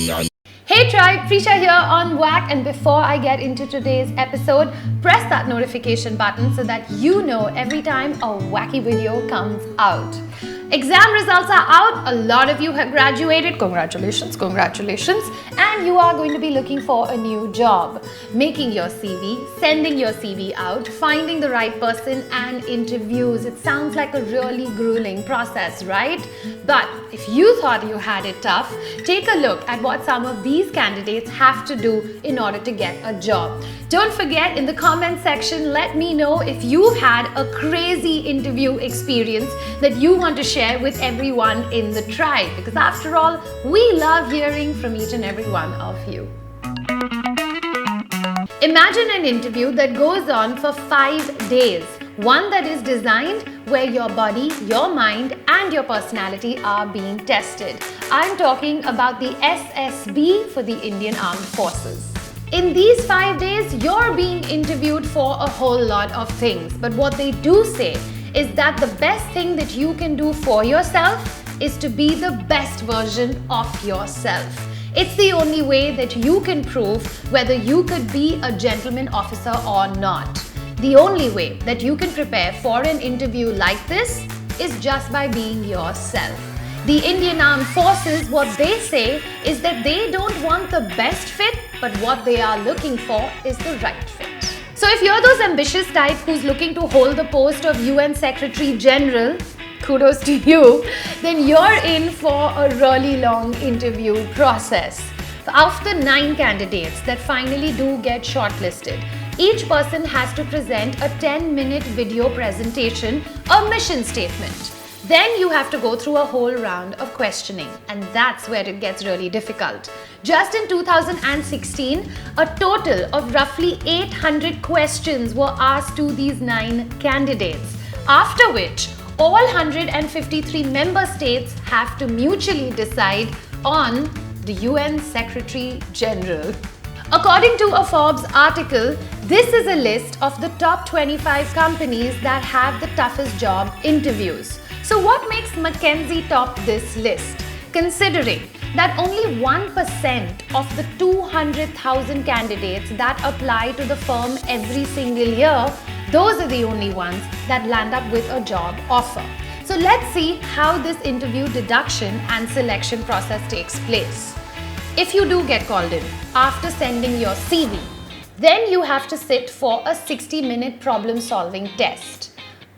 Hey Tribe, Prisha here on Whack, and before I get into today's episode, press that notification button so that you know every time a wacky video comes out. Exam results are out. A lot of you have graduated. Congratulations, congratulations. And you are going to be looking for a new job. Making your CV, sending your CV out, finding the right person and interviews. It sounds like a really grueling process, right? But if you thought you had it tough, take a look at what some of these candidates have to do in order to get a job. Don't forget, in the comment section, let me know if you've had a crazy interview experience that you want to share with everyone in the tribe, because after all, we love hearing from each and every one of you. Imagine an interview that goes on for 5 days, one that is designed where your body, your mind and your personality are being tested. I'm talking about the SSB for the Indian Armed Forces. In these 5 days, you're being interviewed for a whole lot of things, but what they do say is that the best thing that you can do for yourself is to be the best version of yourself. It's the only way that you can prove whether you could be a gentleman officer or not. The only way that you can prepare for an interview like this is just by being yourself. The Indian Armed Forces, what they say is that they don't want the best fit, but what they are looking for is the right fit. So if you're those ambitious type who's looking to hold the post of UN Secretary General, kudos to you, then you're in for a really long interview process. After 9 candidates that finally do get shortlisted, each person has to present a 10-minute video presentation, a mission statement. Then you have to go through a whole round of questioning, and that's where it gets really difficult. Just in 2016, a total of roughly 800 questions were asked to these 9 candidates, after which all 153 member states have to mutually decide on the UN Secretary General. According to a Forbes article, this is a list of the top 25 companies that have the toughest job interviews. So what makes McKinsey top this list? Considering that only 1% of the 200,000 candidates that apply to the firm every single year, those are the only ones that land up with a job offer. So let's see how this interview deduction and selection process takes place. If you do get called in after sending your CV, then you have to sit for a 60-minute problem-solving test.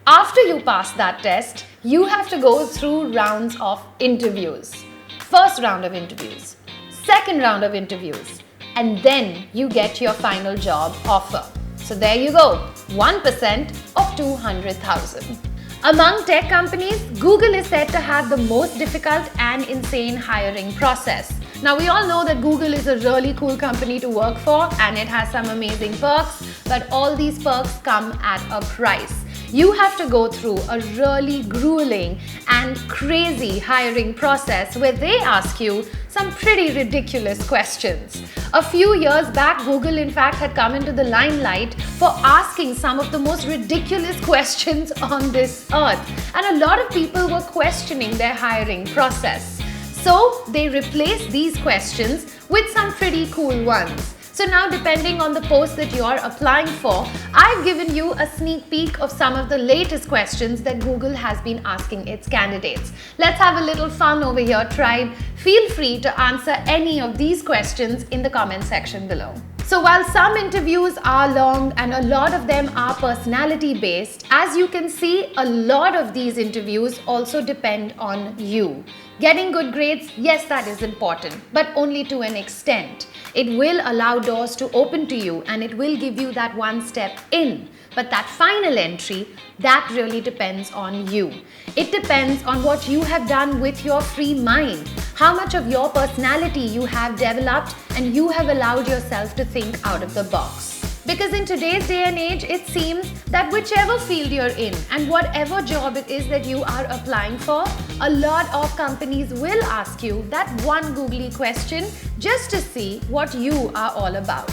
After you pass that test, you have to go through rounds of interviews. First round of interviews, second round of interviews, and then you get your final job offer. So there you go, 1% of 200,000. Among tech companies, Google is said to have the most difficult and insane hiring process. Now, we all know that Google is a really cool company to work for and it has some amazing perks, but all these perks come at a price. You have to go through a really grueling and crazy hiring process where they ask you some pretty ridiculous questions. A few years back, Google in fact had come into the limelight for asking some of the most ridiculous questions on this earth. And a lot of people were questioning their hiring process. So they replaced these questions with some pretty cool ones. So now, depending on the post that you're applying for, I've given you a sneak peek of some of the latest questions that Google has been asking its candidates. Let's have a little fun over here, tribe. Feel free to answer any of these questions in the comment section below. So while some interviews are long and a lot of them are personality based, as you can see, a lot of these interviews also depend on you. Getting good grades, yes, that is important, but only to an extent. It will allow doors to open to you and it will give you that one step in. But that final entry, that really depends on you. It depends on what you have done with your free mind, how much of your personality you have developed and you have allowed yourself to think out of the box. Because in today's day and age, it seems that whichever field you're in and whatever job it is that you are applying for, a lot of companies will ask you that one googly question just to see what you are all about.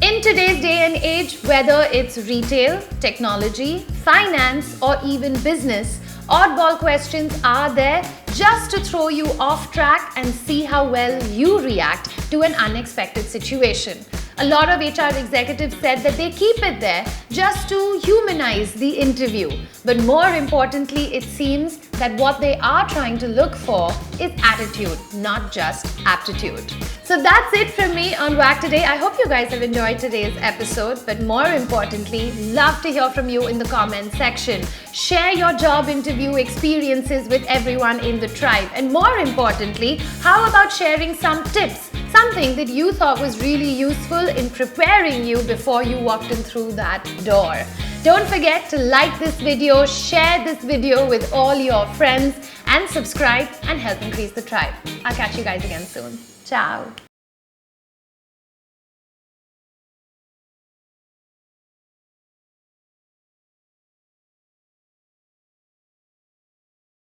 In today's day and age, whether it's retail, technology, finance, or even business, Oddball questions are there just to throw you off track and see how well you react to an unexpected situation. A lot of HR executives said that they keep it there just to humanize the interview. But more importantly, it seems that what they are trying to look for is attitude, not just aptitude. So that's it from me on WAC today. I hope you guys have enjoyed today's episode, but more importantly, love to hear from you in the comment section. Share your job interview experiences with everyone in the tribe. And more importantly, how about sharing some tips? Something that you thought was really useful in preparing you before you walked in through that door. Don't forget to like this video, share this video with all your friends, and subscribe and help increase the tribe. I'll catch you guys again soon. Ciao.